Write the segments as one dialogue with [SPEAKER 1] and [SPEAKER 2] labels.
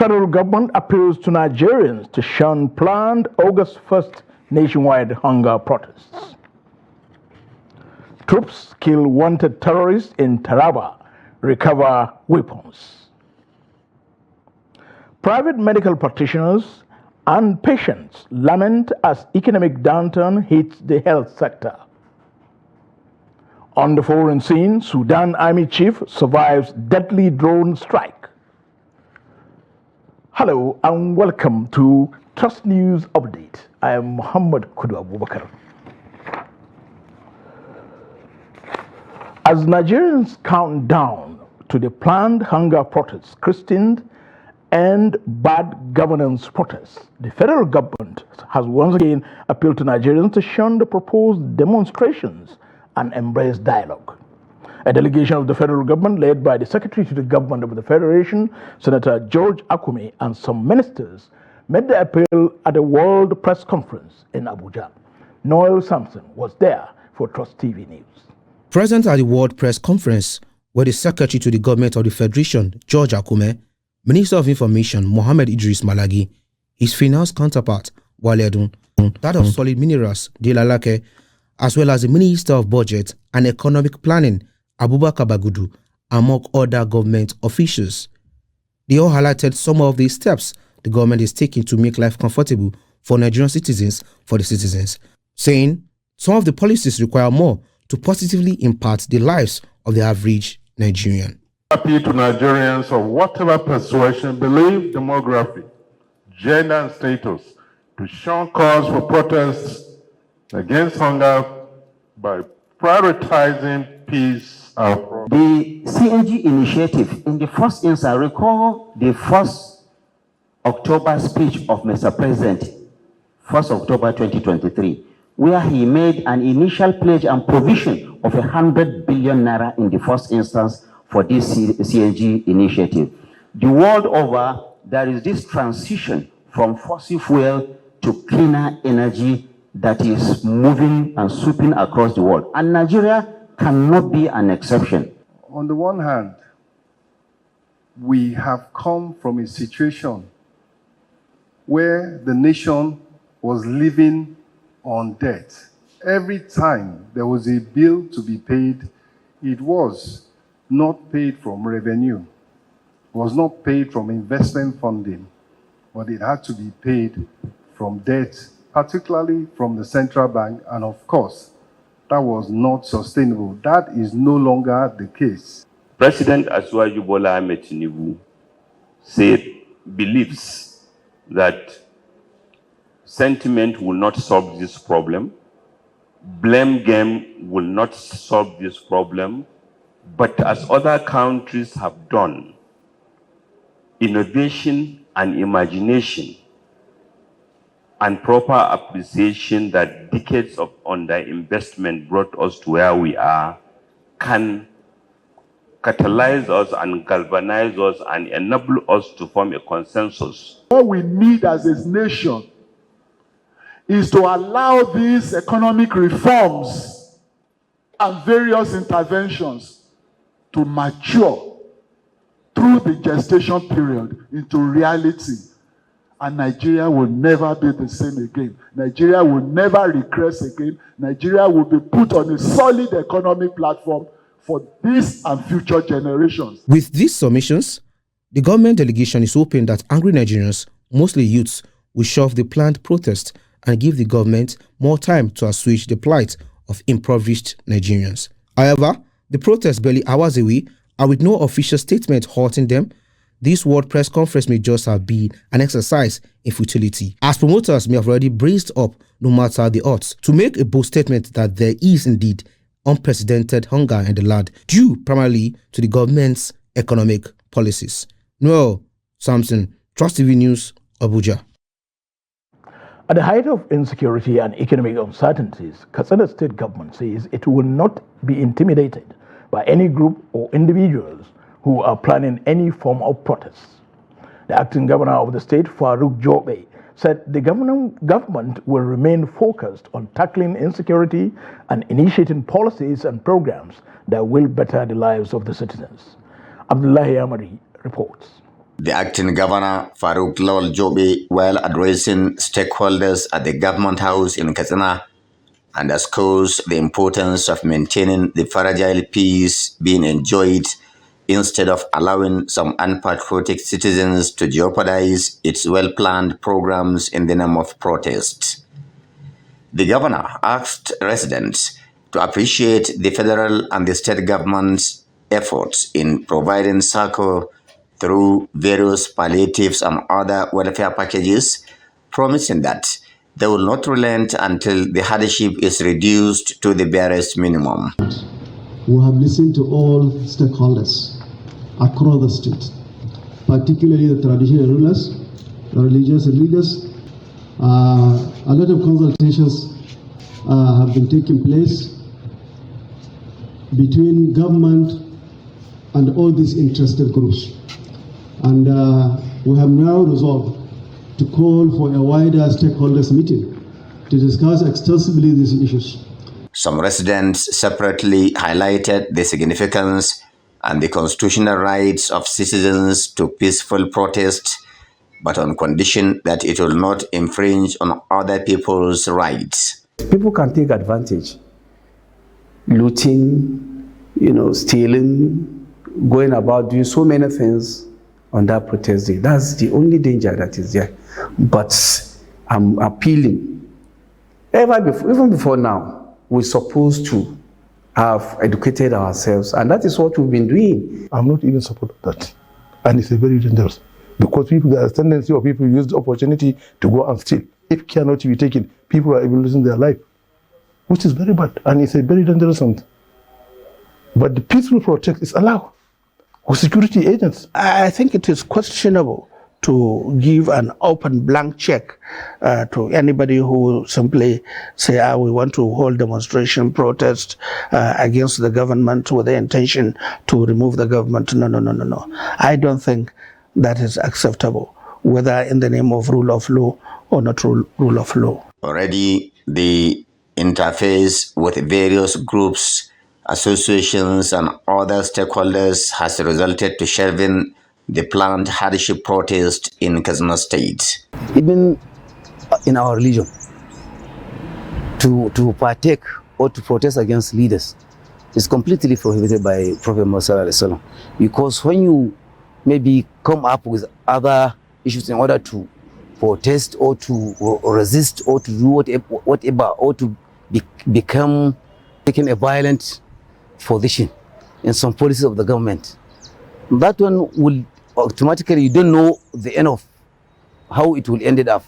[SPEAKER 1] Federal government appeals to Nigerians to shun planned August 1st nationwide hunger protests. Troops kill wanted terrorists in Taraba, recover weapons. Private medical practitioners and patients lament as economic downturn hits the health sector. On the foreign scene, Sudan Army Chief survives deadly drone strike. Hello and welcome to Trust News Update. I am Muhammad Kudu Abubakar. As Nigerians count down to the planned hunger protests, christened and bad governance protests, the federal government has once again appealed to Nigerians to shun the proposed demonstrations and embrace dialogue. A delegation of the federal government led by the Secretary to the Government of the Federation, Senator George Akume, and some ministers made the appeal at a World Press Conference in Abuja. Noel Sampson was there for Trust TV News.
[SPEAKER 2] Present at the World Press Conference were the Secretary to the Government of the Federation, George Akume, Minister of Information, Mohammed Idris Malagi, his finance counterpart, Wale Edun, that of Solid Minerals, Delalake, as well as the Minister of Budget and Economic Planning, Abubakar Bagudu, among other government officials. They all highlighted some of the steps the government is taking to make life comfortable for Nigerian citizens for the citizens, saying some of the policies require more to positively impact the lives of the average Nigerian.
[SPEAKER 3] Happy to Nigerians of whatever persuasion, belief, demography, gender and status to shun cause for protests against hunger by prioritizing peace and progress.
[SPEAKER 4] The CNG initiative, in the first instance, recall the 1st October speech of Mr. President, 1st October 2023, where he made an initial pledge and provision of 100 billion naira in the first instance for this CNG initiative. The world over, there is this transition from fossil fuel to cleaner energy that is moving and sweeping across the world. And Nigeria cannot be an exception.
[SPEAKER 5] On the one hand, we have come from a situation where the nation was living on debt. Every time there was a bill to be paid, it was not paid from revenue, was not paid from investment funding, but it had to be paid from debt, particularly from the central bank, and of course, that was not sustainable. That is no longer the case.
[SPEAKER 6] President Asiwaju Bola Ahmed Tinubu believes that sentiment will not solve this problem, blame game will not solve this problem, but as other countries have done, innovation and imagination and proper appreciation that decades of underinvestment brought us to where we are can catalyze us and galvanize us and enable us to form a consensus.
[SPEAKER 7] What we need as a nation is to allow these economic reforms and various interventions to mature through the gestation period into reality. And Nigeria will never be the same again. Nigeria will never regress again. Nigeria will be put on a solid economic platform for this and future generations.
[SPEAKER 2] With these submissions, the government delegation is hoping that angry Nigerians, mostly youths, will shove the planned protest and give the government more time to assuage the plight of impoverished Nigerians. However, the protests barely hours away, and with no official statement halting them, this World Press Conference may just have been an exercise in futility, as promoters may have already braced up, no matter the odds, to make a bold statement that there is indeed unprecedented hunger in the land, due primarily to the government's economic policies. Noel Sampson, Trust TV News, Abuja.
[SPEAKER 1] At the height of insecurity and economic uncertainties, Kano State government says it will not be intimidated by any group or individuals who are planning any form of protests. The acting governor of the state, Farouk Jobe, said the government will remain focused on tackling insecurity and initiating policies and programs that will better the lives of the citizens. Abdullahi Amari reports.
[SPEAKER 8] The acting governor, Farouk Lawal Jobe, while addressing stakeholders at the government house in Katsina, underscores the importance of maintaining the fragile peace being enjoyed instead of allowing some unpatriotic citizens to jeopardize its well-planned programs in the name of protest. The governor asked residents to appreciate the federal and the state government's efforts in providing succor through various palliatives and other welfare packages, promising that they will not relent until the hardship is reduced to the barest minimum.
[SPEAKER 9] We have listened to all stakeholders across the state, particularly the traditional rulers, the religious leaders. A lot of consultations have been taking place between government and all these interested groups. And we have now resolved to call for a wider stakeholders meeting to discuss extensively these issues.
[SPEAKER 8] Some residents separately highlighted the significance and the constitutional rights of citizens to peaceful protest, but on condition that it will not infringe on other people's rights.
[SPEAKER 10] People can take advantage, looting, stealing, going about doing so many things on that protest day. That's the only danger that is there. But I'm appealing, even before now, we're supposed to have educated ourselves, and that is what we've been doing.
[SPEAKER 1] I'm not even supporting that, and it's very dangerous because there's a tendency of people use the opportunity to go and steal. If care not to be taken, people are even losing their life, which is very bad, and it's a very dangerous one. But the peaceful protest is allowed with security agents.
[SPEAKER 11] I think it is questionable to give an open blank check to anybody who simply say, we want to hold demonstration protest against the government with the intention to remove the government. No. I don't think that is acceptable, whether in the name of rule of law or not rule of law.
[SPEAKER 8] Already, the interface with various groups, associations, and other stakeholders has resulted to shelving the planned hardship protest in Kano State.
[SPEAKER 12] Even in our religion, to partake or to protest against leaders is completely prohibited by Prophet Muhammad, because when you maybe come up with other issues in order to protest or to resist or to do whatever or to become taking a violent position in some policies of the government, that one will automatically, you don't know the end of how it will end up.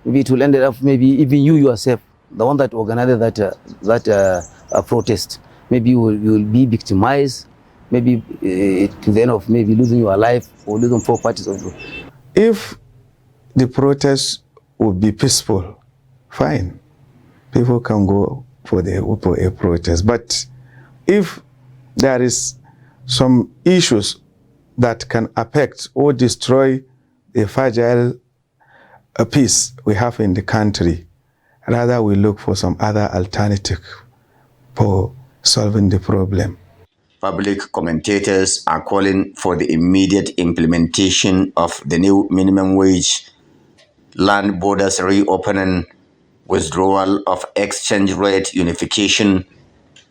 [SPEAKER 12] Maybe it will end up, maybe even you yourself, the one that organized that protest, maybe you will be victimized, maybe to the end of maybe losing your life or losing properties.
[SPEAKER 13] If the protest would be peaceful, fine. People can go for a protest. But if there is some issues that can affect or destroy the fragile peace we have in the country, rather we look for some other alternative for solving the problem.
[SPEAKER 8] Public commentators are calling for the immediate implementation of the new minimum wage, land borders reopening, withdrawal of exchange rate unification,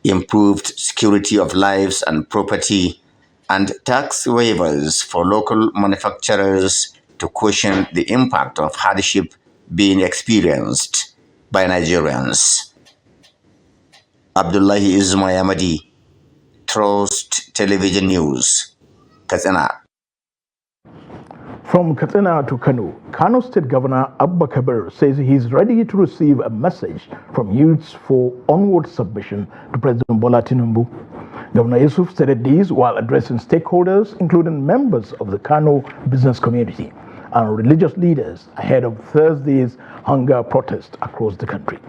[SPEAKER 8] improved security of lives and property, and tax waivers for local manufacturers to cushion the impact of hardship being experienced by Nigerians. Abdullahi Ismayamadi, Trust Television News, Katsina.
[SPEAKER 1] From Katsina to Kano State Governor Abba Kabir says he is ready to receive a message from youths for onward submission to President Bola Tinubu. Governor Yusuf stated this while addressing stakeholders, including members of the Kano business community and religious leaders ahead of Thursday's hunger protest across the country.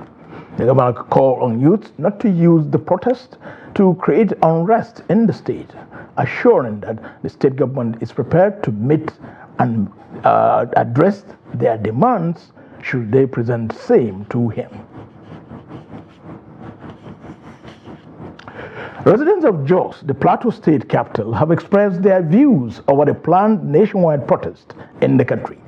[SPEAKER 1] The governor called on youth not to use the protest to create unrest in the state, assuring that the state government is prepared to meet and address their demands should they present same to him. Residents of Jos, the Plateau State capital, have expressed their views over the planned nationwide protest in the country.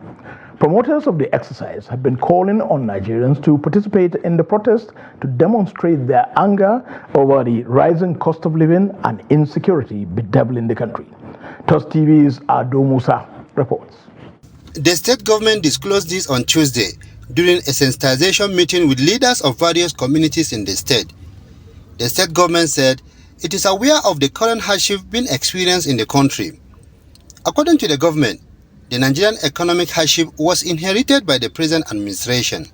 [SPEAKER 1] Promoters of the exercise have been calling on Nigerians to participate in the protest to demonstrate their anger over the rising cost of living and insecurity bedeviling the country. TOS TV's Adama reports.
[SPEAKER 14] The state government disclosed this on Tuesday during a sensitization meeting with leaders of various communities in the state. The state government said it is aware of the current hardship being experienced in the country. According to the government, the Nigerian economic hardship was inherited by the present administration.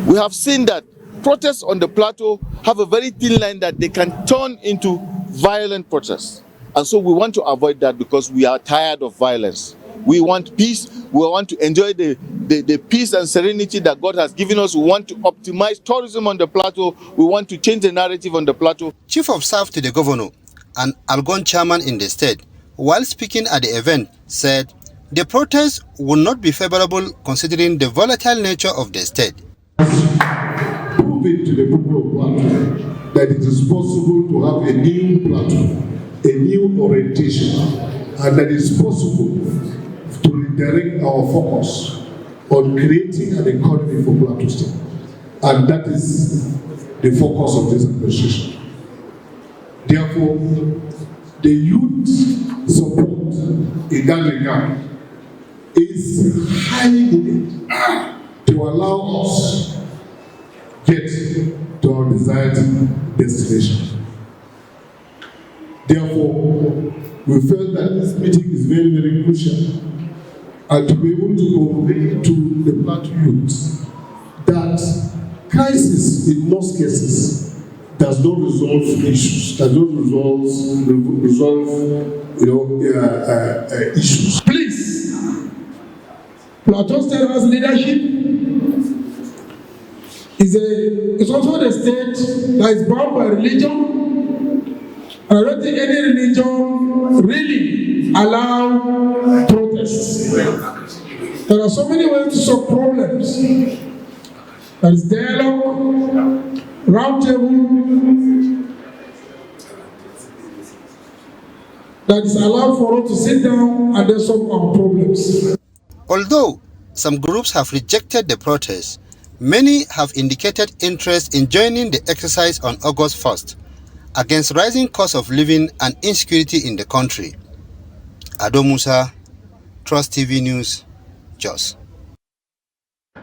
[SPEAKER 7] We have seen that protests on the plateau have a very thin line that they can turn into violent protests. And so we want to avoid that because we are tired of violence. We want peace. We want to enjoy the peace and serenity that God has given us. We want to optimize tourism on the plateau. We want to change the narrative on the plateau.
[SPEAKER 14] Chief of Staff to the governor and Algon chairman in the state, while speaking at the event, said the protest will not be favorable considering the volatile nature of the state.
[SPEAKER 15] Prove it to the people of Plateau that it is possible to have a new Plateau, a new orientation, and that it is possible to redirect our focus on creating an economy for Plateau State. And that is the focus of this administration. Therefore, the youth support in that regard is highly needed to allow us get to our desired destination. Therefore, we felt that this meeting is very, very crucial, and to be able to convey to the Plateau youth that crisis in most cases does not resolve issues, does not resolve issues.
[SPEAKER 16] Please, Plateau State has leadership. It's also the state that is bound by religion. And I don't think any religion really allow protests. There are so many ways to solve problems. There is dialogue, round table, that is allowed for us to sit down and then solve our problems.
[SPEAKER 14] Although some groups have rejected the protest, many have indicated interest in joining the exercise on August 1st against rising cost of living and insecurity in the country. Adama, TOS TV News, Jos.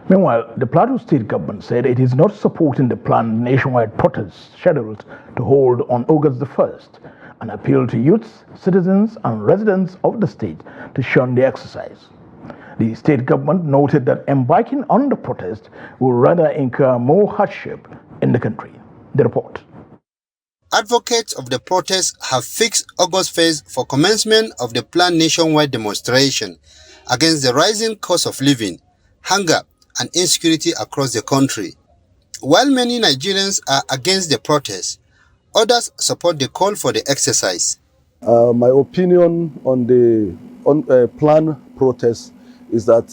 [SPEAKER 1] Meanwhile, the Plateau State government said it is not supporting the planned nationwide protest scheduled to hold on August the 1st and appealed to youths, citizens, and residents of the state to shun the exercise. The state government noted that embarking on the protest will rather incur more hardship in the country. The report.
[SPEAKER 14] Advocates of the protest have fixed August 1st for commencement of the planned nationwide demonstration against the rising cost of living, hunger, and insecurity across the country. While many Nigerians are against the protest, others support the call for the exercise.
[SPEAKER 17] My opinion on the planned protest is that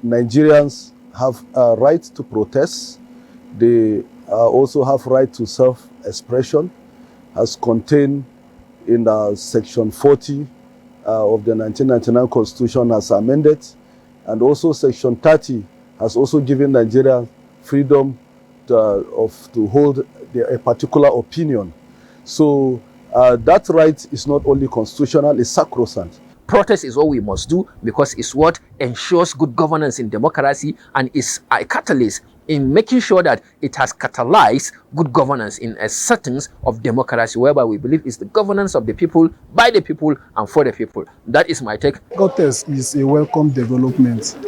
[SPEAKER 17] Nigerians have a right to protest. They also have right to self-expression, as contained in Section 40 of the 1999 Constitution as amended, and also Section 30 has also given Nigeria freedom to hold a particular opinion. So that right is not only constitutional, it's sacrosanct.
[SPEAKER 18] Protest is what we must do because it's what ensures good governance in democracy and is a catalyst in making sure that it has catalyzed good governance in a settings of democracy whereby we believe it's the governance of the people, by the people, and for the people. That is my take.
[SPEAKER 19] Protest is a welcome development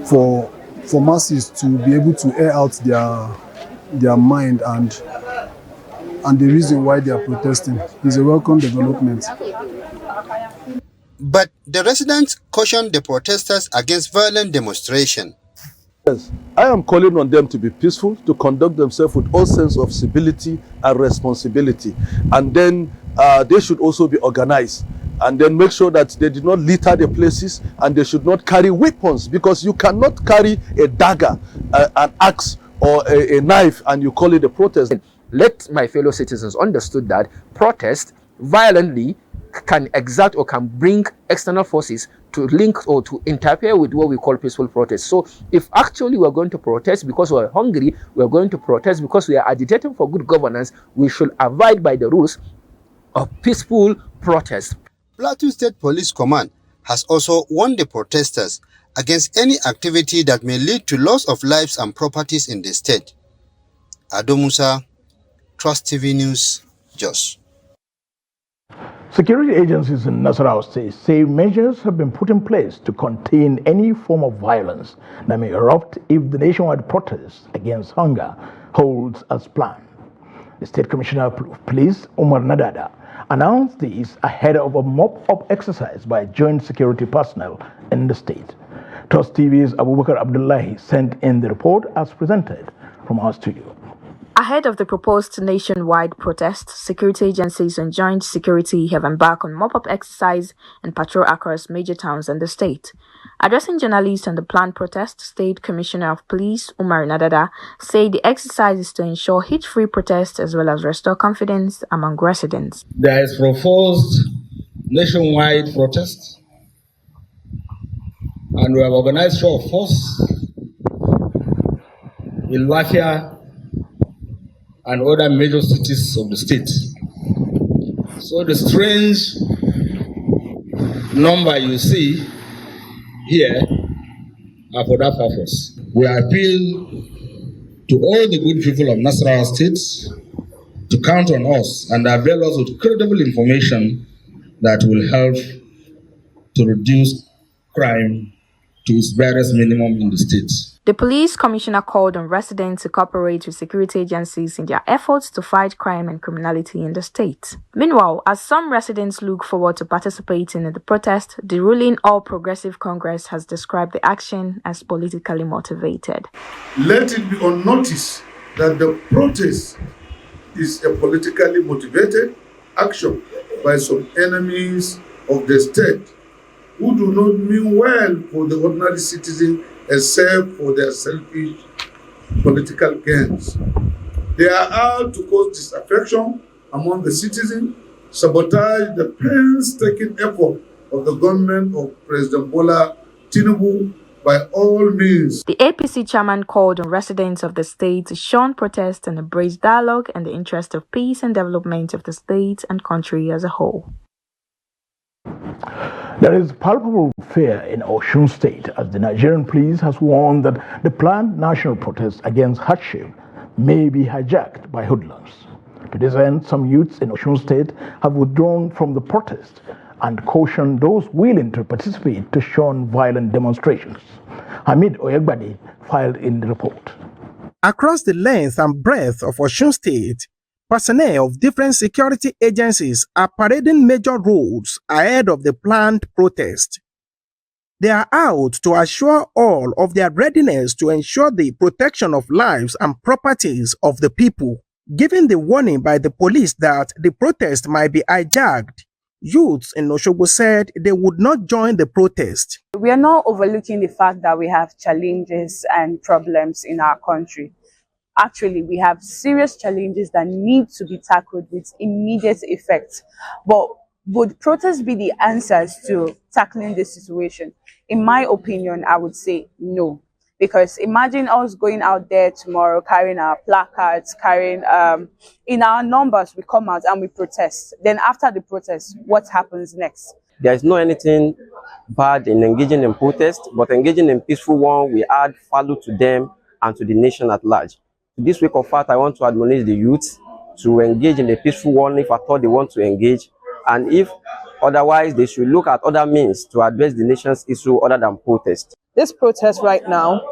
[SPEAKER 19] for masses to be able to air out their mind and the reason why they are protesting is a welcome development.
[SPEAKER 14] But the residents cautioned the protesters against violent demonstration.
[SPEAKER 17] Yes, I am calling on them to be peaceful, to conduct themselves with all sense of civility and responsibility. And then they should also be organized. And then make sure that they did not litter the places and they should not carry weapons, because you cannot carry a dagger, an axe, or a knife and you call it a protest.
[SPEAKER 18] let my fellow citizens understood that protest violently can exert or can bring external forces to link or to interfere with what we call peaceful protest. So if actually we're going to protest because we're hungry, we're going to protest because we are agitating for good governance, we should abide by the rules of peaceful protest.
[SPEAKER 14] Plateau State Police Command has also warned the protesters against any activity that may lead to loss of lives and properties in the state. Adomusa, Trust TV News, Jos.
[SPEAKER 1] Security agencies in Nasarawa State say measures have been put in place to contain any form of violence that may erupt if the nationwide protest against hunger holds as planned. The State Commissioner of Police, Umar Nadada, announced this ahead of a mop-up exercise by joint security personnel in the state. Trust TV's Abubakar Abdullahi sent in the report as presented from our studio.
[SPEAKER 20] Ahead of the proposed nationwide protest, security agencies and joint security have embarked on mop-up exercise and patrol across major towns in the state. Addressing journalists on the planned protest, State Commissioner of Police Umar Nadada said the exercise is to ensure hate-free protest as well as restore confidence among residents.
[SPEAKER 21] There is proposed nationwide protest, and we have organized show of force in Lafia and other major cities of the state. So the strange number you see here are for that purpose. We appeal to all the good people of Nasarawa State to count on us and avail us with credible information that will help to reduce crime to its barest minimum in the state.
[SPEAKER 20] The police commissioner called on residents to cooperate with security agencies in their efforts to fight crime and criminality in the state. Meanwhile, as some residents look forward to participating in the protest, the ruling All Progressive Congress has described the action as politically motivated.
[SPEAKER 15] Let it be on notice that the protest is a politically motivated action by some enemies of the state who do not mean well for the ordinary citizen except for their selfish political gains. They are out to cause disaffection among the citizens, sabotage the painstaking effort of the government of President Bola Tinubu by all means.
[SPEAKER 20] The APC chairman called on residents of the state to shun protest and embrace dialogue in the interest of peace and development of the state and country as a whole.
[SPEAKER 1] There is palpable fear in Osun State as the Nigerian police has warned that the planned national protest against hardship may be hijacked by hoodlums. To this end, some youths in Osun State have withdrawn from the protest and cautioned those willing to participate to shun violent demonstrations. Hamid Oyegbadi filed in the report.
[SPEAKER 22] Across the length and breadth of Osun State, personnel of different security agencies are parading major roads ahead of the planned protest. They are out to assure all of their readiness to ensure the protection of lives and properties of the people. Given the warning by the police that the protest might be hijacked, youths in Osogbo said they would not join the protest.
[SPEAKER 23] We are not overlooking the fact that we have challenges and problems in our country. Actually, we have serious challenges that need to be tackled with immediate effect. But would protests be the answers to tackling this situation? In my opinion, I would say no. Because imagine us going out there tomorrow, carrying our placards, carrying, in our numbers, we come out and we protest. Then after the protest, what happens next?
[SPEAKER 24] There is no anything bad in engaging in protest, but engaging in peaceful one, we add value to them and to the nation at large. This week of fact, I want to admonish the youth to engage in a peaceful one if at all they want to engage, and if otherwise, they should look at other means to address the nation's issue other than protest.
[SPEAKER 25] This protest right now,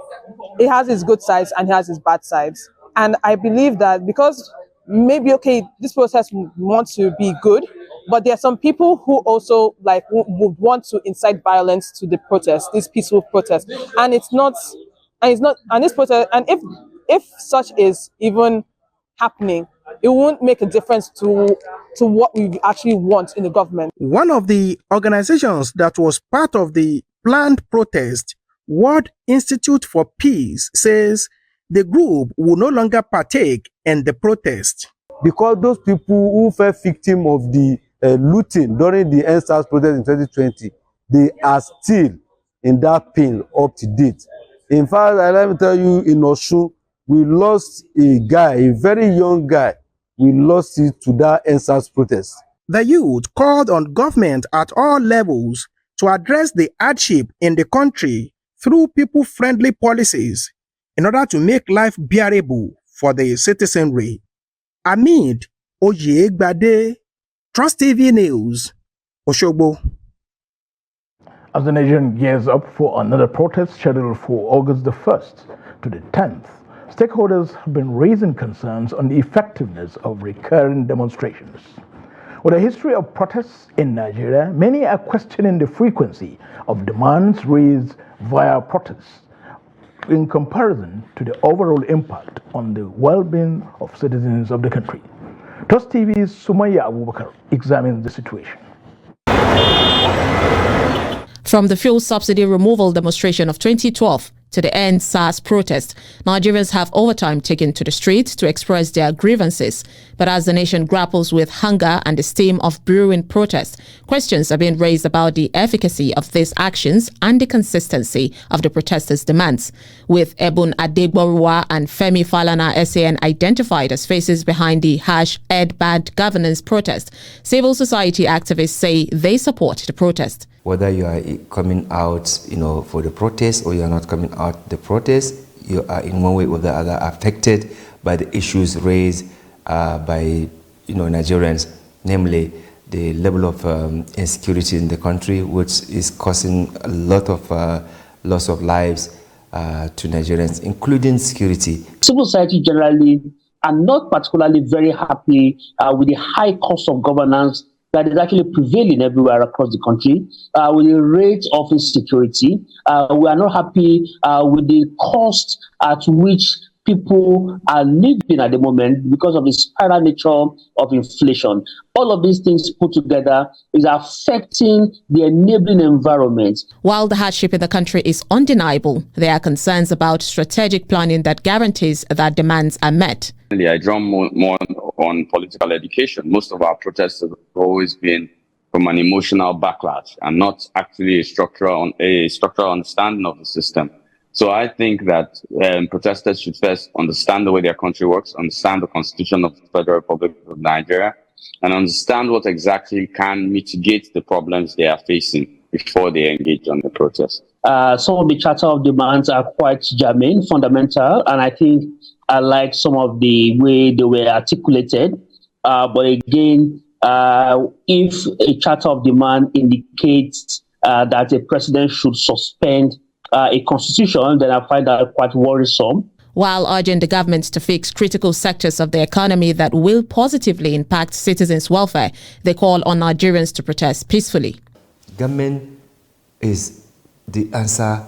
[SPEAKER 25] it has its good sides and it has its bad sides. And I believe that because maybe, okay, this protest wants to be good, but there are some people who also would want to incite violence to the protest, this peaceful protest. And this protest, and if such is even happening, it won't make a difference to what we actually want in the government.
[SPEAKER 22] One of the organizations that was part of the planned protest, World Institute for Peace, says the group will no longer partake in the protest.
[SPEAKER 2] Because those people who fell victim of the looting during the NSAS protest in 2020, they are still in that pain up to date. In fact, let me tell you, in Osun, we lost a guy, a very young guy. We lost it to that NSAS protest.
[SPEAKER 22] The youth called on government at all levels to address the hardship in the country through people-friendly policies in order to make life bearable for the citizenry. Amid Oyegbade, Trust TV News, Oshogbo.
[SPEAKER 1] As the nation gears up for another protest scheduled for August the 1st to the 10th, stakeholders have been raising concerns on the effectiveness of recurring demonstrations. With a history of protests in Nigeria, many are questioning the frequency of demands raised via protests in comparison to the overall impact on the well-being of citizens of the country. Trust TV's Sumaya Abubakar examines the situation.
[SPEAKER 3] From the fuel subsidy removal demonstration of 2012 to the end SARS protest, Nigerians have over time taken to the streets to express their grievances. But as the nation grapples with hunger and the steam of brewing protest, questions are being raised about the efficacy of these actions and the consistency of the protesters' demands. With Ebun Adegboruwa and Femi Falana SAN identified as faces behind the #Ed Bad Governance protest, civil society activists say they support the protest.
[SPEAKER 4] Whether you are coming out, for the protest or you are not coming out the protest, you are in one way or the other affected by the issues raised by Nigerians, namely the level of insecurity in the country, which is causing a lot of loss of lives to Nigerians, including security.
[SPEAKER 5] Civil society generally are not particularly very happy with the high cost of governance that is actually prevailing everywhere across the country, with the rate of insecurity. We are not happy with the cost at which people are living at the moment because of the spiral nature of inflation. All of these things put together is affecting the enabling environment.
[SPEAKER 3] While the hardship in the country is undeniable, there are concerns about strategic planning that guarantees that demands are met.
[SPEAKER 6] I draw more on political education. Most of our protests have always been from an emotional backlash and not actually a structural understanding of the system. So I think that protesters should first understand the way their country works, understand the Constitution of the Federal Republic of Nigeria, and understand what exactly can mitigate the problems they are facing before they engage on the protest.
[SPEAKER 5] Some of the Charter of Demands are quite germane, fundamental, and I think I like some of the way they were articulated. But again, if a Charter of Demand indicates that a president should suspend a constitution, then I find that quite worrisome.
[SPEAKER 3] While urging the government to fix critical sectors of the economy that will positively impact citizens' welfare, they call on Nigerians to protest peacefully.
[SPEAKER 4] Government is the answer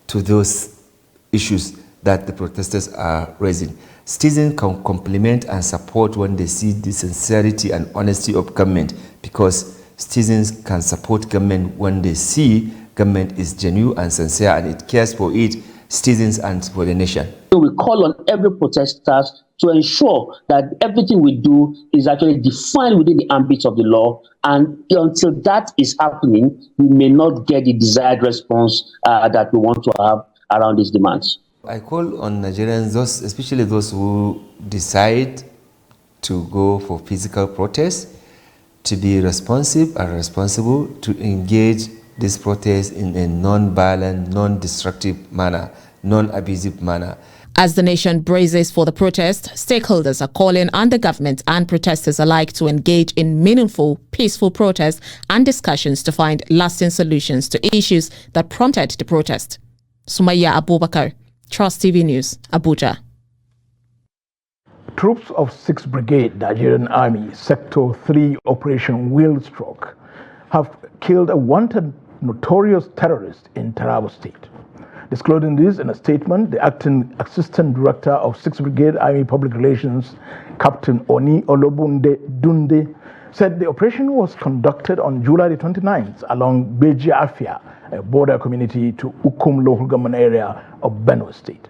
[SPEAKER 4] to those issues that the protesters are raising. Citizens can compliment and support when they see the sincerity and honesty of government, because citizens can support government when they see government is genuine and sincere and it cares for its citizens and for the nation.
[SPEAKER 5] So we call on every protester to ensure that everything we do is actually defined within the ambit of the law, and until that is happening, we may not get the desired response that we want to have around these demands.
[SPEAKER 4] I call on Nigerians, especially those who decide to go for physical protest, to be responsive and responsible, to engage this protest in a non-violent, non-destructive manner, non-abusive manner.
[SPEAKER 3] As the nation braces for the protest, stakeholders are calling on the government and protesters alike to engage in meaningful, peaceful protests and discussions to find lasting solutions to issues that prompted the protest. Sumaya Abubakar, Trust TV News, Abuja.
[SPEAKER 1] Troops of 6th Brigade Nigerian Army Sector 3 Operation Wheelstroke have killed a wanted notorious terrorist in Tavo State. Disclosing this in a statement, the acting Assistant Director of 6th Brigade Army Public Relations, Captain Oni Olobunde Dunde, said the operation was conducted on July the 29th along Beji Afia, a border community to Ukum local government area of Benue State.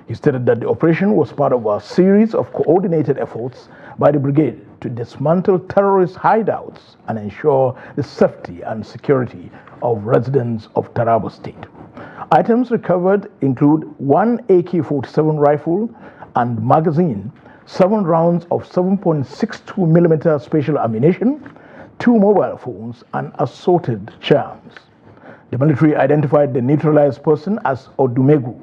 [SPEAKER 1] He stated that the operation was part of a series of coordinated efforts by the brigade to dismantle terrorist hideouts and ensure the safety and security of residents of Tavo State. Items recovered include one AK-47 rifle and magazine, 7 rounds of 7.62mm special ammunition, 2 mobile phones, and assorted charms. The military identified the neutralized person as Odumegu,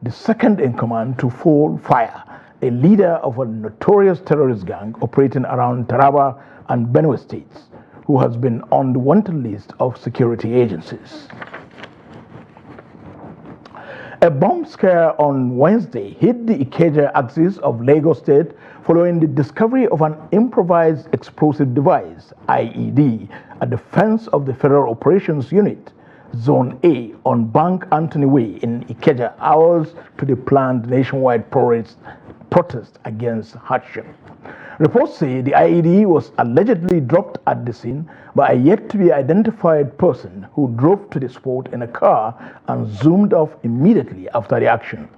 [SPEAKER 1] the second in command to fall fire, a leader of a notorious terrorist gang operating around Taraba and Benue states, who has been on the wanted list of security agencies. A bomb scare on Wednesday hit the Ikeja axis of Lagos State following the discovery of an improvised explosive device, IED, at the fence of the Federal Operations Unit, Zone A, on Bank Anthony Way in Ikeja, hours to the planned nationwide protest against hardship. Reports say the IED was allegedly dropped at the scene by a yet-to-be-identified person who drove to the spot in a car and zoomed off immediately after the action.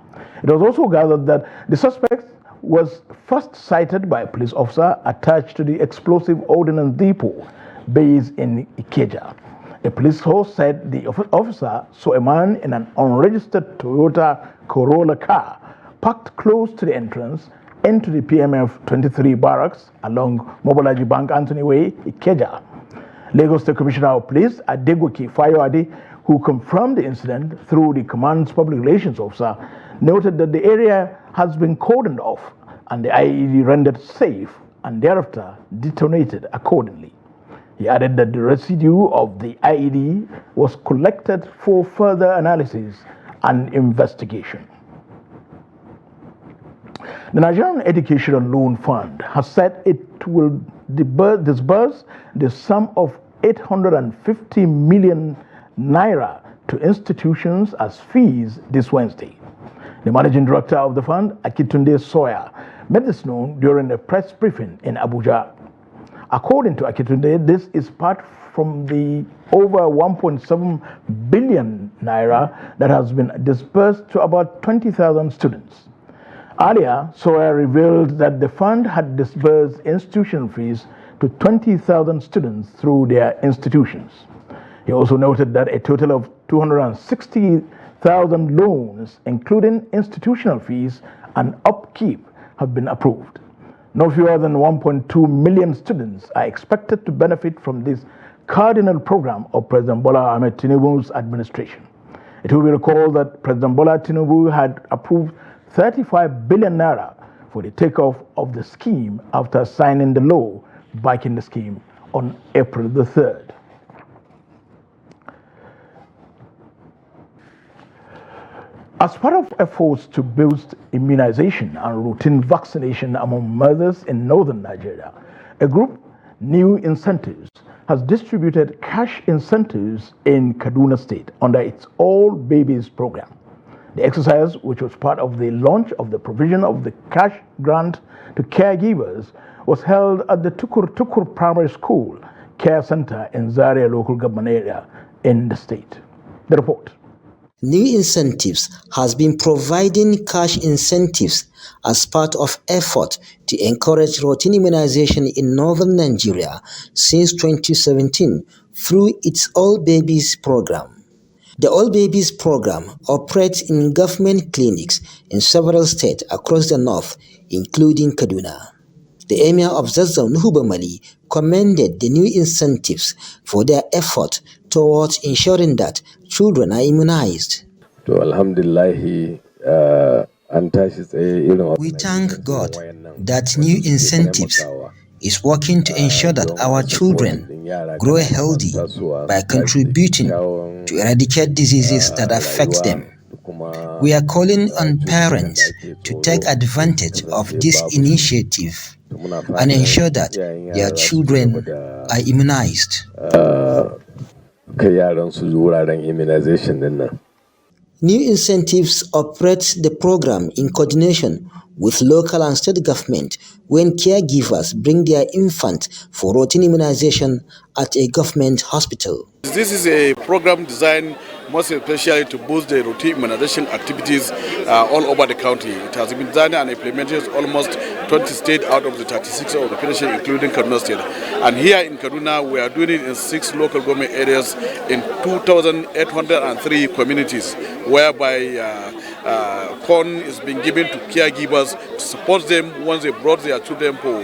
[SPEAKER 1] It was also gathered that the suspect was first sighted by a police officer attached to the explosive ordnance depot based in Ikeja. A police source said the officer saw a man in an unregistered Toyota Corolla car parked close to the entrance into the PMF 23 barracks along Mobolaji Bank Anthony Way, Ikeja. Lagos State Commissioner of Police Adegoke Fayoade, who confirmed the incident through the command's public relations officer, noted that the area has been cordoned off and the IED rendered safe and thereafter detonated accordingly. He added that the residue of the IED was collected for further analysis and investigation. The Nigerian Educational Loan Fund has said it will disburse the sum of 850 million naira to institutions as fees this Wednesday. The managing director of the fund, Akitunde Soya, made this known during a press briefing in Abuja. According to Akitunde, this is part from the over 1.7 billion naira that has been disbursed to about 20,000 students. Earlier, Soya revealed that the fund had disbursed institution fees to 20,000 students through their institutions. He also noted that a total of 260,000 loans, including institutional fees and upkeep, have been approved. No fewer than 1.2 million students are expected to benefit from this cardinal program of President Bola Ahmed Tinubu's administration. It will be recalled that President Bola Tinubu had approved 35 billion naira for the takeoff of the scheme after signing the law backing the scheme on April the 3rd. As part of efforts to boost immunization and routine vaccination among mothers in northern Nigeria, a group, New Incentives, has distributed cash incentives in Kano State under its All Babies program. The exercise, which was part of the launch of the provision of the cash grant to caregivers, was held at the Tukur Primary School Care Center in Zaria local government area in the state. The report.
[SPEAKER 9] New Incentives has been providing cash incentives as part of effort to encourage routine immunization in northern Nigeria since 2017 through its All Babies program. The All Babies program operates in government clinics in several states across the north, including Kaduna. The Emir of Zazzau, Nuhu Mali, commended the New Incentives for their effort towards ensuring that children are immunized.
[SPEAKER 10] We
[SPEAKER 9] thank God that New Incentives is working to ensure that our children grow healthy by contributing to eradicate diseases that affect them. We are calling on parents to take advantage of this initiative and ensure that their children are immunized. New Incentives operates the program in coordination with local and state government when caregivers bring their infant for routine immunization at a government hospital.
[SPEAKER 8] This is a program designed most especially to boost the routine immunization activities all over the county. It has been designed and implemented almost 20 states out of the 36 of the federation, including Kano State. And here in Kaduna, we are doing it in 6 local government areas in 2,803 communities, whereby corn is being given to caregivers to support them once they brought their children for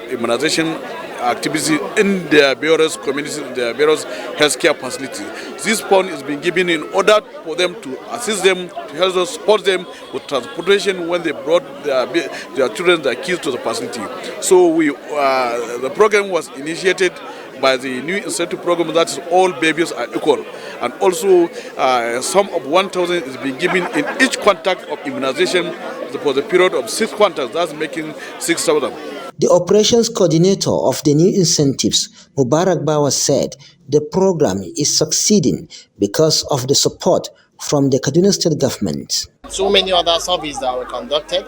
[SPEAKER 8] immunization activities in their various communities, in their various healthcare facilities. This fund is being given in order for them to assist them, to help them, support them with transportation when they brought their children, their kids to the facility. So the program was initiated by the new incentive program that is all babies are equal. And also sum of 1,000 is being given in each contact of immunization for the period of 6 contacts, that's making 6,000.
[SPEAKER 9] The operations coordinator of the new incentives, Mubarak Bawa, said the program is succeeding because of the support from the Kaduna State government.
[SPEAKER 10] So many other surveys that were conducted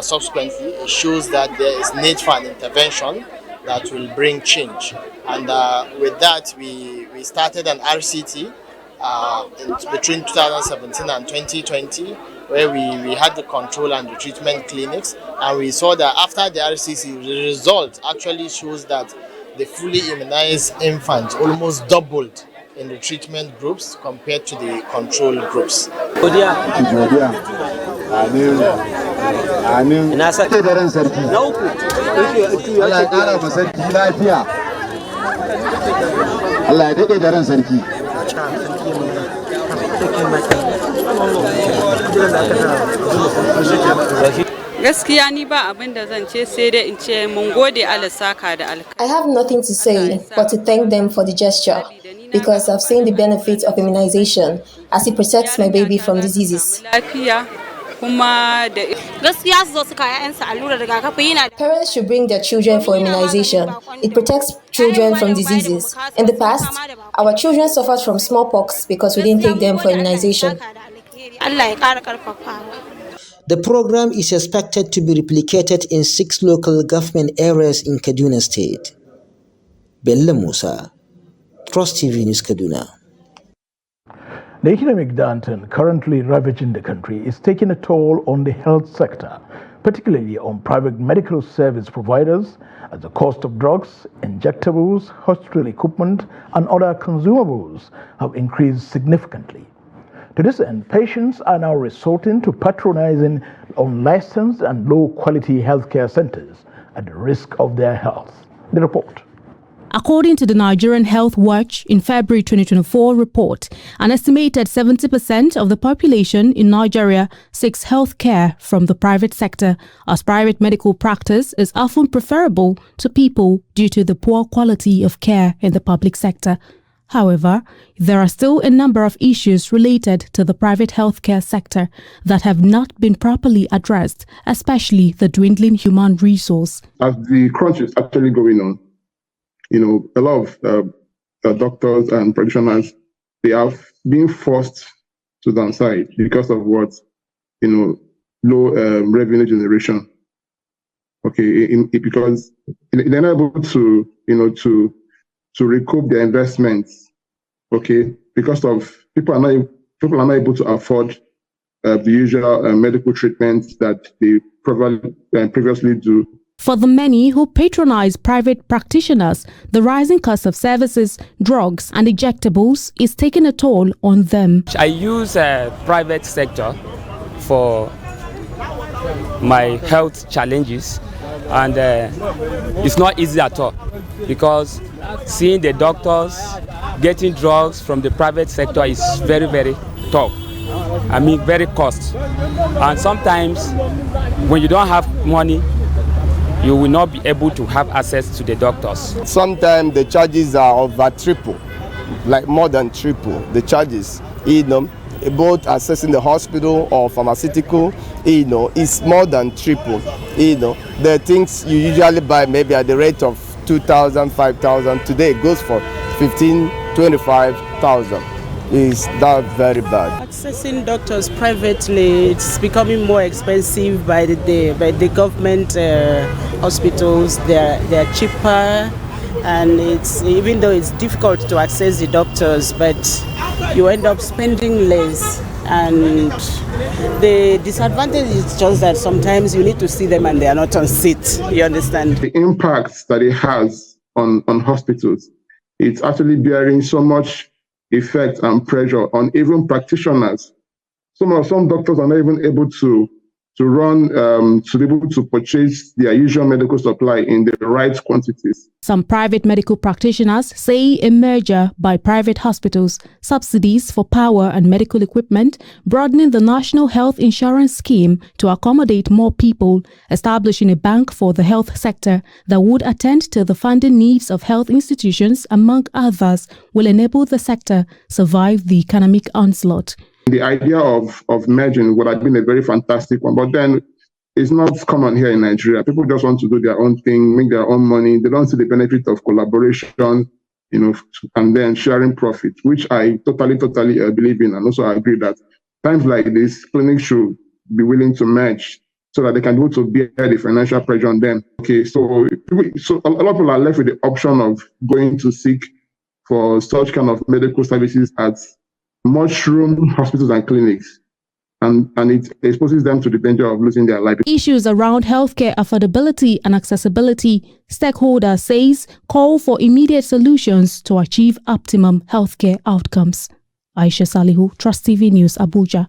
[SPEAKER 10] subsequently, it shows that there is need for an intervention that will bring change. And with that, we started an RCT between 2017 and 2020, where we had the control and the treatment clinics, and we saw that after the RCT, the result actually shows that the fully immunized infants almost doubled in the treatment groups compared to the control groups.
[SPEAKER 11] Gaskiya ni ba abin da zan ce sai dai in ce mun gode Allah saka da alkhairi.
[SPEAKER 12] I have nothing to say but to thank them for the gesture because I've seen the benefits of immunization as it protects my baby from diseases. Parents should bring their children for immunization. It protects children from diseases. In the past, our children suffered from smallpox because we didn't take them for immunization.
[SPEAKER 9] The program is expected to be replicated in 6 local government areas in Kaduna State. Bello Musa, Trust TV News, Kaduna.
[SPEAKER 1] The economic downturn currently ravaging the country is taking a toll on the health sector, particularly on private medical service providers, as the cost of drugs, injectables, hospital equipment, and other consumables have increased significantly. To this end, patients are now resorting to patronizing unlicensed and low-quality healthcare centers at the risk of their health. The report.
[SPEAKER 3] According to the Nigerian Health Watch in February 2024 report, an estimated 70% of the population in Nigeria seeks health care from the private sector, as private medical practice is often preferable to people due to the poor quality of care in the public sector. However, there are still a number of issues related to the private healthcare sector that have not been properly addressed, especially the dwindling human resource.
[SPEAKER 13] As the crunch is actually going on, a lot of doctors and practitioners, they have been forced to downside because of low revenue generation. Okay, because they're not able to recoup their investments. Okay, because of people are not able to afford the usual medical treatments that they previously do.
[SPEAKER 3] For the many who patronize private practitioners, the rising cost of services, drugs, and injectables is taking a toll on them.
[SPEAKER 26] I use private sector for my health challenges, and it's not easy at all because seeing the doctors, getting drugs from the private sector is very, very tough. I mean, very cost. And sometimes when you don't have money, you will not be able to have access to the doctors.
[SPEAKER 27] Sometimes the charges are over triple, like more than triple the charges. Both accessing the hospital or pharmaceutical, is more than triple. The things you usually buy maybe at the rate of 2,000, 5,000, today it goes for 15, 25,000. Is that very bad?
[SPEAKER 28] Accessing doctors privately, it's becoming more expensive by the day. By the government hospitals, they're cheaper. and it's even though it's difficult to access the doctors, but you end up spending less. And the disadvantage is just that sometimes you need to see them and they are not on seat. You understand?
[SPEAKER 13] The impact that it has on hospitals, it's actually bearing so much effect and pressure on even practitioners. Some doctors are not even able to run, to be able to purchase their usual medical supply in the right quantities.
[SPEAKER 7] Some private medical practitioners say a merger by private hospitals, subsidies for power and medical equipment, broadening the National Health Insurance Scheme to accommodate more people, establishing a bank for the health sector that would attend to the funding needs of health institutions, among others, will enable the sector survive the economic onslaught.
[SPEAKER 13] The idea of merging would have been a very fantastic one, but then it's not common here in Nigeria. People just want to do their own thing, make their own money. They don't see the benefit of collaboration, and then sharing profit, which I totally believe in, and also I agree that times like this, clinics should be willing to merge so that they can be able to bear the financial pressure on them. Okay, so a lot of people are left with the option of going to seek for such kind of medical services at mushroom hospitals and clinics, and it exposes them to the danger of losing their life.
[SPEAKER 7] Issues around healthcare affordability and accessibility, stakeholder says, call for immediate solutions to achieve optimum healthcare outcomes. Aisha Salihu, Trust TV News, Abuja.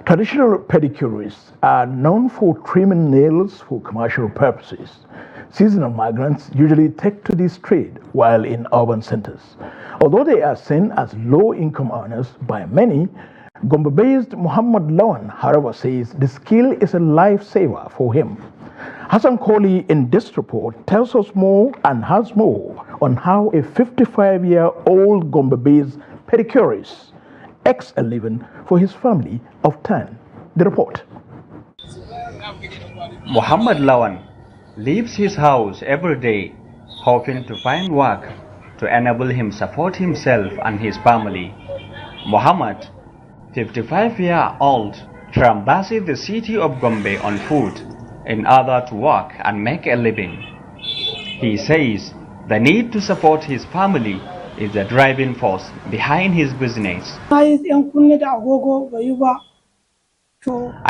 [SPEAKER 1] Traditional pedicures are known for trimming nails for commercial purposes. Seasonal migrants usually take to this trade while in urban centers. Although they are seen as low-income earners by many, Gombe-based Muhammad Lawan, however, says the skill is a lifesaver for him. Hassan Kohli in this report tells us more and has more on how a 55-year-old Gombe-based pedicurist earns a living for his family of 10. The report.
[SPEAKER 14] Muhammad Lawan leaves his house every day, hoping to find work to enable him support himself and his family. Muhammad, 55-year-old, traverses the city of Gombe on foot in order to work and make a living. He says the need to support his family is the driving force behind his business. I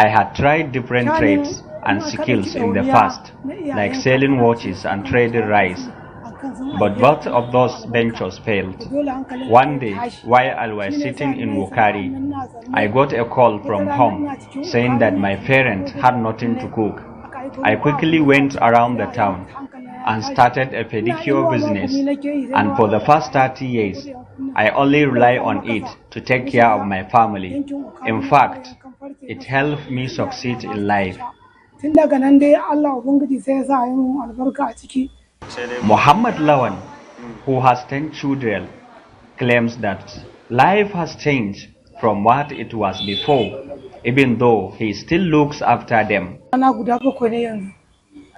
[SPEAKER 14] had tried different trades and skills in the past, like selling watches and trading rice, but both of those ventures failed. One day, while I was sitting in Wukari, I got a call from home saying that my parents had nothing to cook. I quickly went around the town and started a pedicure business, and for the first 30 years, I only rely on it to take care of my family. In fact, it helped me succeed in life. Muhammad Lawan, who has 10 children, claims that life has changed from what it was before, even though he still looks after them.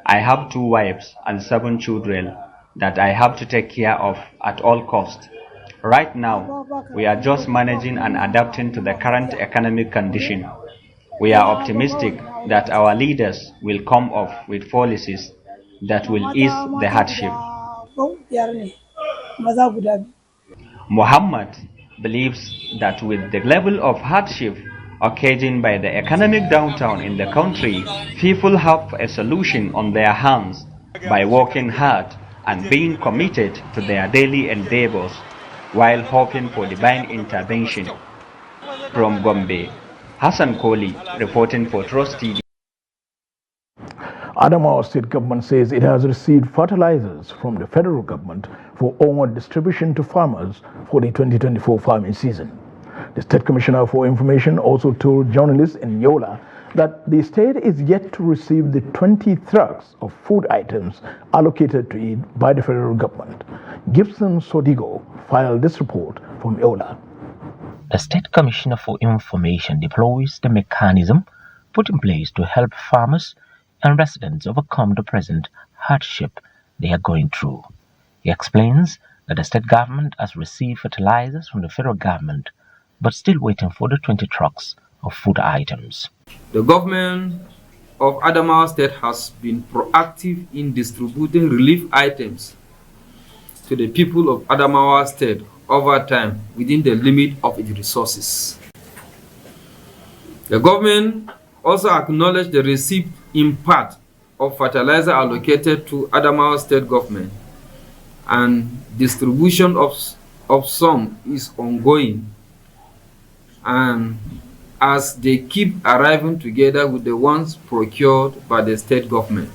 [SPEAKER 14] I have 2 wives and 7 children that I have to take care of at all costs. Right now, we are just managing and adapting to the current economic condition. We are optimistic that our leaders will come up with policies that will ease the hardship. Muhammad believes that with the level of hardship occasioned by the economic downturn in the country, people have a solution on their hands by working hard and being committed to their daily endeavors while hoping for divine intervention. From Gombe, Hassan Kohli reporting for Trust TV.
[SPEAKER 1] Adama State government says it has received fertilizers from the federal government for onward distribution to farmers for the 2024 farming season. The State Commissioner for Information also told journalists in Yola that the state is yet to receive the 20 trucks of food items allocated to it by the federal government. Gibson Sodigo filed this report from Yola.
[SPEAKER 15] The State Commissioner for Information deploys the mechanism put in place to help farmers and residents overcome the present hardship they are going through. He explains that the state government has received fertilizers from the federal government, but still waiting for the 20 trucks of food items.
[SPEAKER 16] The government of Adama State has been proactive in distributing relief items to the people of Adamawa State over time within the limit of its resources. The government also acknowledged the receipt in part of fertilizer allocated to Adamawa State government, and distribution of some is ongoing, and as they keep arriving together with the ones procured by the state government.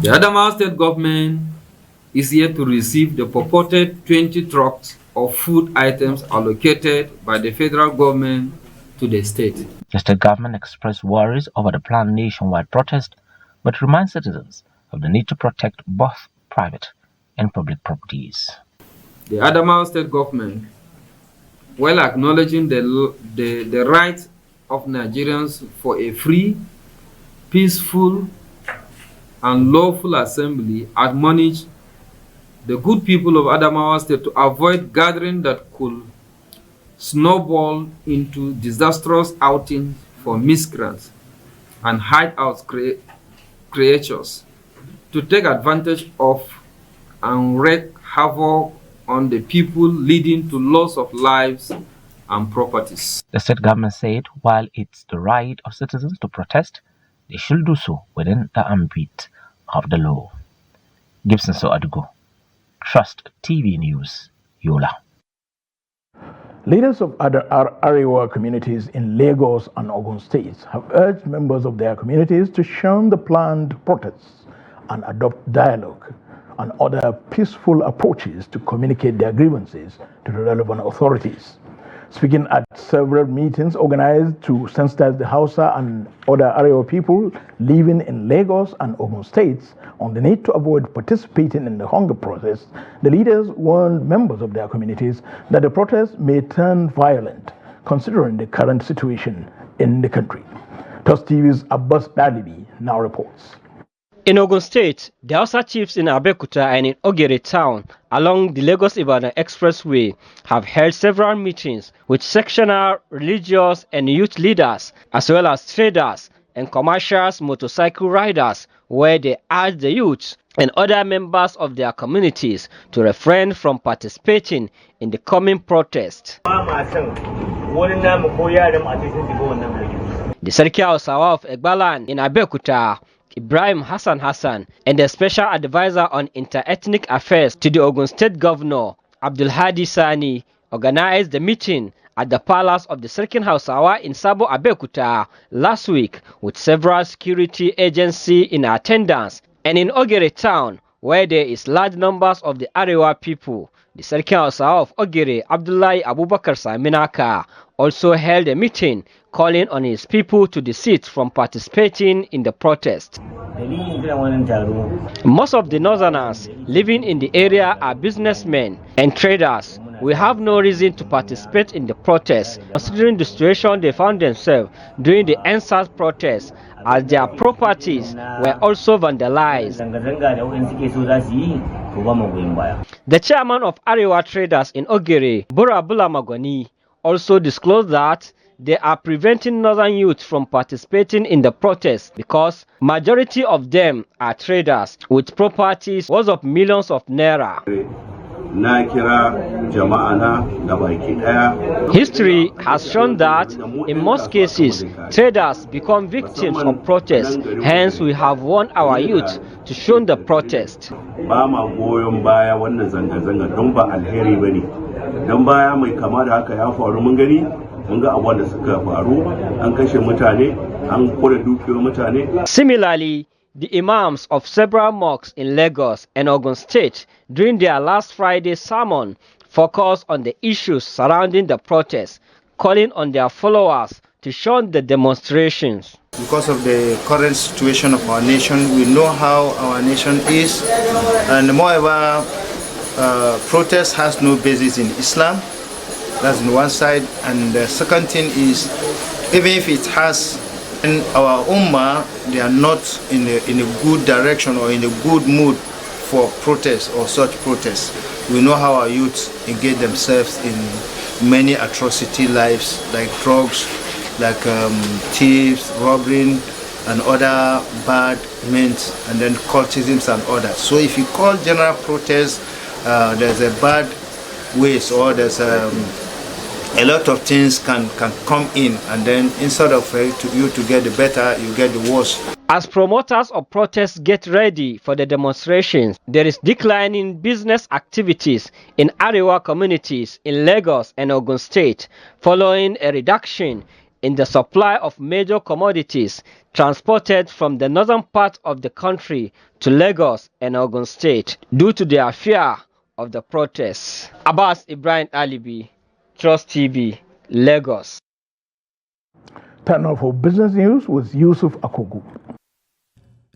[SPEAKER 16] The Adamawa State government is yet to receive the purported 20 trucks of food items allocated by the federal government to the state.
[SPEAKER 15] The state government expressed worries over the planned nationwide protest, but reminds citizens of the need to protect both private and public properties.
[SPEAKER 16] The Adamawa State government, while acknowledging the right of Nigerians for a free, peaceful, and lawful assembly, admonished the good people of Adamawa State to avoid gathering that could snowball into disastrous outings for miscreants and hideout creatures to take advantage of and wreak havoc on the people, leading to loss of lives and properties.
[SPEAKER 15] The state government said while it's the right of citizens to protest, they should do so within the ambit of the law. Gibson Soadugo, Trust TV News, Yola.
[SPEAKER 1] Leaders of other Arewa communities in Lagos and Ogun states have urged members of their communities to shun the planned protests and adopt dialogue and other peaceful approaches to communicate their grievances to the relevant authorities. Speaking at several meetings organized to sensitize the Hausa and other Arewa people living in Lagos and Ogun states on the need to avoid participating in the hunger protest, the leaders warned members of their communities that the protest may turn violent, considering the current situation in the country. TOS TV's Abbas Dalibi now reports.
[SPEAKER 17] In Ogun State, the Hausa chiefs in Abeokuta and in Ogere town along the Lagos-Ibadan Expressway have held several meetings with sectional, religious and youth leaders, as well as traders and commercial motorcycle riders, where they urge the youths and other members of their communities to refrain from participating in the coming protest. The Sarki Hausawa of Egbalan in Abeokuta, Ibrahim Hassan, and the Special Advisor on Inter-Ethnic Affairs to the Ogun State Governor, Abdul Hadi Sani, organized the meeting at the palace of the Sarkin Hausawa in Sabo Abeokuta last week, with several security agencies in attendance, and in Ogere town, where there is large numbers of the Arewa people. The Sarkin Hausawa of Ogere, Abdullahi Abubakar Saminaka, also held a meeting calling on his people to desist from participating in the protest. Most of the northerners living in the area are businessmen and traders. We have no reason to participate in the protest, considering the situation they found themselves during the NSAS protest, as their properties were also vandalized. The chairman of Arewa Traders in Ogere, Burabula Magwani, also disclosed that they are preventing northern youth from participating in the protest because majority of them are traders with properties worth of millions of naira. History has shown that in most cases, traders become victims of protests. Hence, we have warned our youth to shun the protest. Similarly, the imams of several mosques in Lagos and Ogun State during their last Friday sermon focused on the issues surrounding the protest, calling on their followers to shun the demonstrations.
[SPEAKER 18] Because of the current situation of our nation, we know how our nation is, and moreover, protest has no basis in Islam. That's on one side, and the second thing is, even if it has, in our ummah, they are not in a good direction or in a good mood for protests or such protests. We know how our youth engage themselves in many atrocity lives like drugs, like thieves, robbery, and other bad means, and then cultisms and others. So if you call general protest, there's a bad ways, or there's a lot of things can come in, and then instead of you to get the better, you get the worse.
[SPEAKER 17] As promoters of protests get ready for the demonstrations, there is declining business activities in Arewa communities in Lagos and Ogun State, following a reduction in the supply of major commodities transported from the northern part of the country to Lagos and Ogun State due to their fear of the protests. Abbas Ibrahim Alibi, Trust TV, Lagos.
[SPEAKER 1] Turn off for business news with Yusuf Akogu.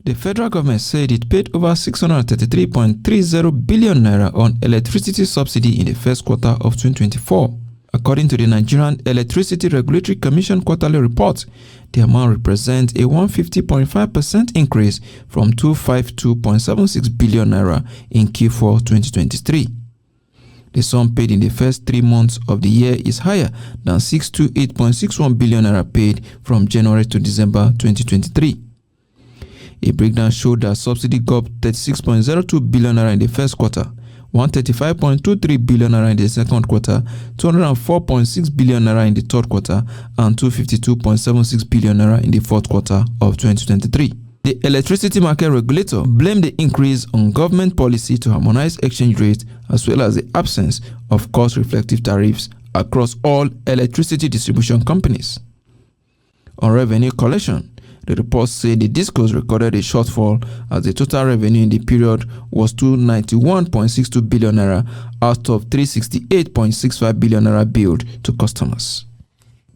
[SPEAKER 2] The federal government said it paid over 633.30 billion naira on electricity subsidy in the first quarter of 2024. According to the Nigerian Electricity Regulatory Commission quarterly report, the amount represents a 150.5% increase from 252.76 billion naira in Q4 2023. The sum paid in the first 3 months of the year is higher than 628.61 billion naira paid from January to December 2023. A breakdown showed that subsidy got 36.02 billion naira in the first quarter, 135.23 billion naira in the second quarter, 204.6 billion naira in the third quarter, and 252.76 billion naira in the fourth quarter of 2023. The electricity market regulator blamed the increase on government policy to harmonize exchange rates, as well as the absence of cost-reflective tariffs across all electricity distribution companies. On revenue collection, the report said the discos recorded a shortfall as the total revenue in the period was 291.62 billion naira out of 368.65 billion naira billed to customers.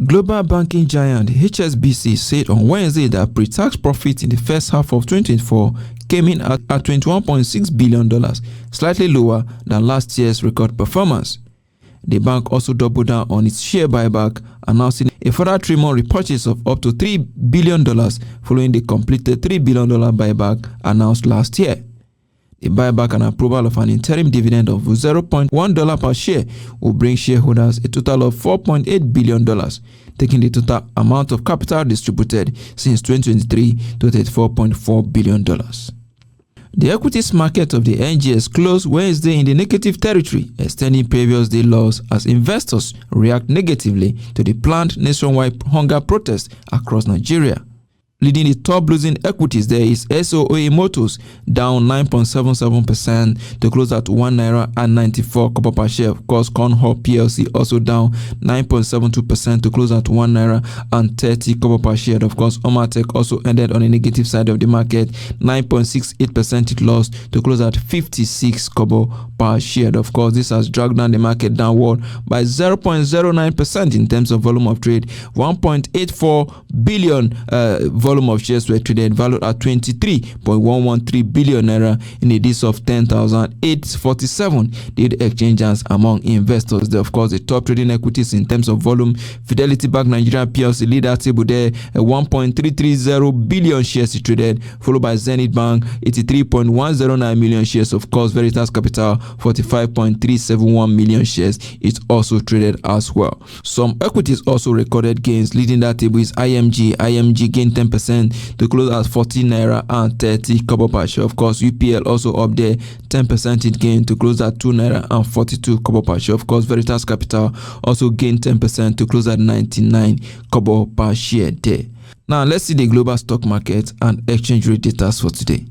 [SPEAKER 2] Global banking giant HSBC said on Wednesday that pre-tax profit in the first half of 2024 came in at $21.6 billion, slightly lower than last year's record performance. The bank also doubled down on its share buyback, announcing a further 3-month repurchase of up to $3 billion following the completed $3 billion buyback announced last year. The buyback and approval of an interim dividend of $0.1 per share will bring shareholders a total of $4.8 billion, taking the total amount of capital distributed since 2023 to $34.4 billion. The equities market of the NGX closed Wednesday in the negative territory, extending previous day lows as investors react negatively to the planned nationwide hunger protest across Nigeria. Leading the top losing equities there is SOA Motors, down 9.77% to close at £1.94 per share. Of course, Conhop PLC also down 9.72% to close at £1.30 per share. Of course, Omatech also ended on the negative side of the market, 9.68% it lost to close at 56 kobo per share. Of course, this has dragged down the market downward by 0.09% in terms of volume of trade. 1.84 billion volume of shares were traded, valued at 23.113 billion naira in a days of 10,847 did exchanges among investors. Of course, the top trading equities in terms of volume, Fidelity Bank Nigeria PLC lead that table there, 1.330 billion shares traded, followed by Zenith Bank 83.109 million shares. Of course, Veritas Capital 45.371 million shares. It also traded as well. Some equities also recorded gains. Leading that table is IMG. IMG gained 10% to close at 14 naira and 30 kobo per share. Of course, UPL also up there, 10% it gained to close at 2 naira and 42 kobo per share. Of course, Veritas Capital also gained 10% to close at 99 kobo per share there. Now let's see the global stock market and exchange rate data for today.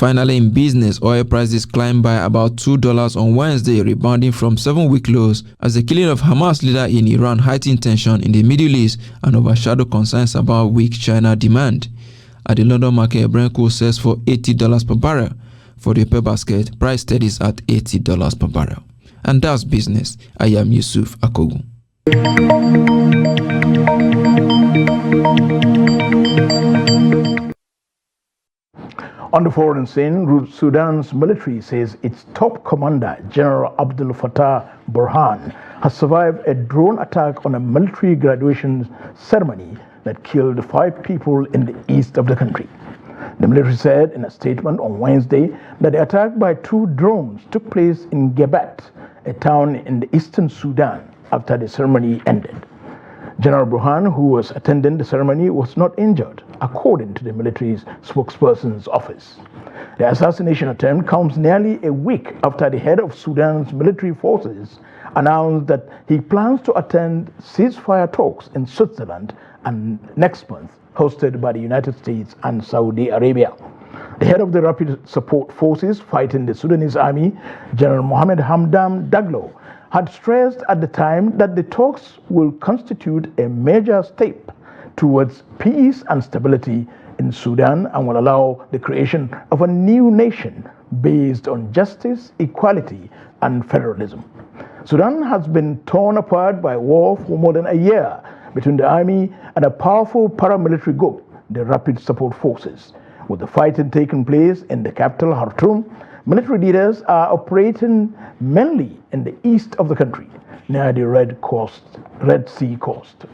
[SPEAKER 2] Finally, in business, oil prices climbed by about $2 on Wednesday, rebounding from 7-week lows as the killing of Hamas leader in Iran heightened tension in the Middle East and overshadowed concerns about weak China demand. At the London market, Brent crude sells for $80 per barrel. For the oil basket, price steadies at $80 per barrel. And that's business. I am Yusuf Akogu.
[SPEAKER 1] On the foreign scene, Sudan's military says its top commander, General Abdel Fattah Burhan, has survived a drone attack on a military graduation ceremony that killed 5 people in the east of the country. The military said in a statement on Wednesday that the attack by 2 drones took place in Gebat, a town in the eastern Sudan, after the ceremony ended. General Burhan, who was attending the ceremony, was not injured, according to the military's spokesperson's office. The assassination attempt comes nearly a week after the head of Sudan's military forces announced that he plans to attend ceasefire talks in Switzerland and next month, hosted by the United States and Saudi Arabia. The head of the Rapid Support Forces fighting the Sudanese army, General Mohammed Hamdan Daglo, had stressed at the time that the talks will constitute a major step towards peace and stability in Sudan and will allow the creation of a new nation based on justice, equality, and federalism. Sudan has been torn apart by war for more than a year between the army and a powerful paramilitary group, the Rapid Support Forces. With the fighting taking place in the capital, Khartoum, military leaders are operating mainly in the east of the country, near the Red Sea coast.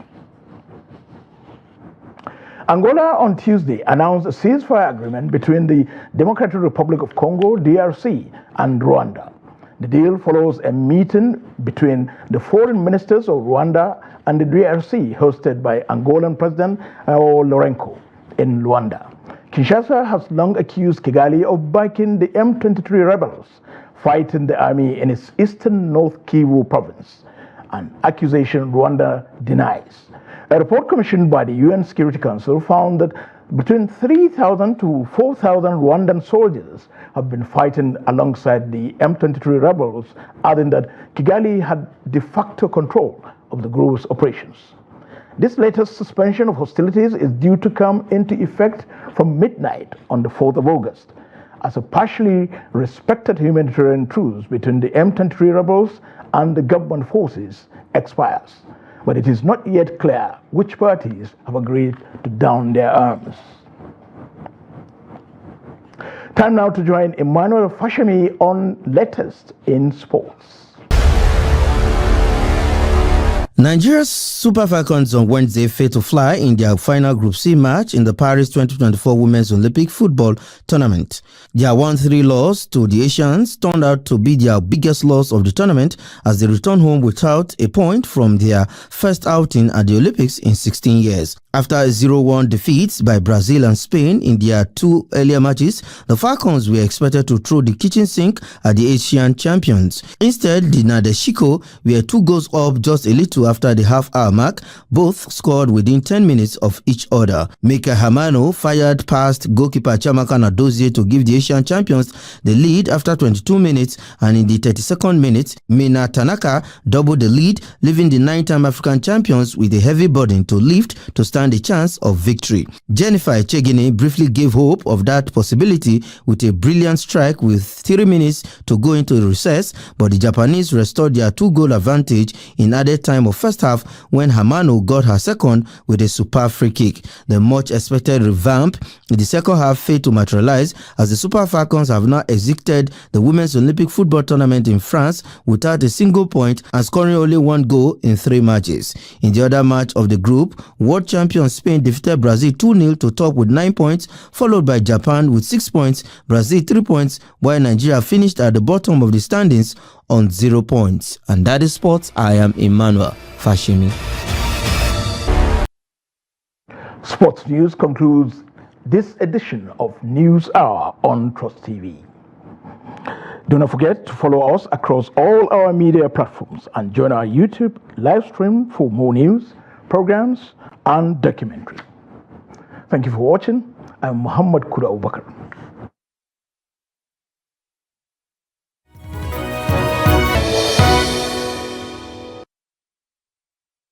[SPEAKER 1] Angola on Tuesday announced a ceasefire agreement between the Democratic Republic of Congo, DRC, and Rwanda. The deal follows a meeting between the foreign ministers of Rwanda and the DRC, hosted by Angolan President Lourenço in Luanda. Kinshasa has long accused Kigali of backing the M23 rebels fighting the army in its eastern North Kivu province, an accusation Rwanda denies. A report commissioned by the UN Security Council found that between 3,000 to 4,000 Rwandan soldiers have been fighting alongside the M23 rebels, adding that Kigali had de facto control of the group's operations. This latest suspension of hostilities is due to come into effect from midnight on the 4th of August, as a partially respected humanitarian truce between the M23 rebels and the government forces expires. But it is not yet clear which parties have agreed to down their arms. Time now to join Emmanuel Fashemi on latest in sports.
[SPEAKER 6] Nigeria's Super Falcons on Wednesday failed to fly in their final Group C match in the Paris 2024 Women's Olympic Football Tournament. Their 1-3 loss to the Asians turned out to be their biggest loss of the tournament as they returned home without a point from their first outing at the Olympics in 16 years. After a 0-1 defeat by Brazil and Spain in their 2 earlier matches, the Falcons were expected to throw the kitchen sink at the Asian champions. Instead, the Nadeshiko were 2 goals up just a little after the half-hour mark, both scored within 10 minutes of each other. Mika Hamano fired past goalkeeper Chamaka Nadozie to give the Asian champions the lead after 22 minutes, and in the 32nd minute, Mina Tanaka doubled the lead, leaving the 9-time African champions with a heavy burden to lift to stand a chance of victory. Jennifer Echegini briefly gave hope of that possibility with a brilliant strike with 3 minutes to go into recess, but the Japanese restored their 2-goal advantage in added time of first half when Hamano got her second with a superb free kick. The much expected revamp in the second half failed to materialize as the Super Falcons have now exited the Women's Olympic Football Tournament in France without a single point and scoring only 1 goal in 3 matches. In the other match of the group, world champion Spain defeated Brazil 2-0 to top with 9 points, followed by Japan with 6 points, Brazil 3 points, while Nigeria finished at the bottom of the standings on 0 points. And that is sports. I am Emmanuel Fashimi.
[SPEAKER 1] Sports news concludes this edition of News Hour on Trust TV. Do not forget to follow us across all our media platforms and join our YouTube live stream for more news, programs, and documentary. Thank you for watching. I'm Muhammad Kuda Abubakar.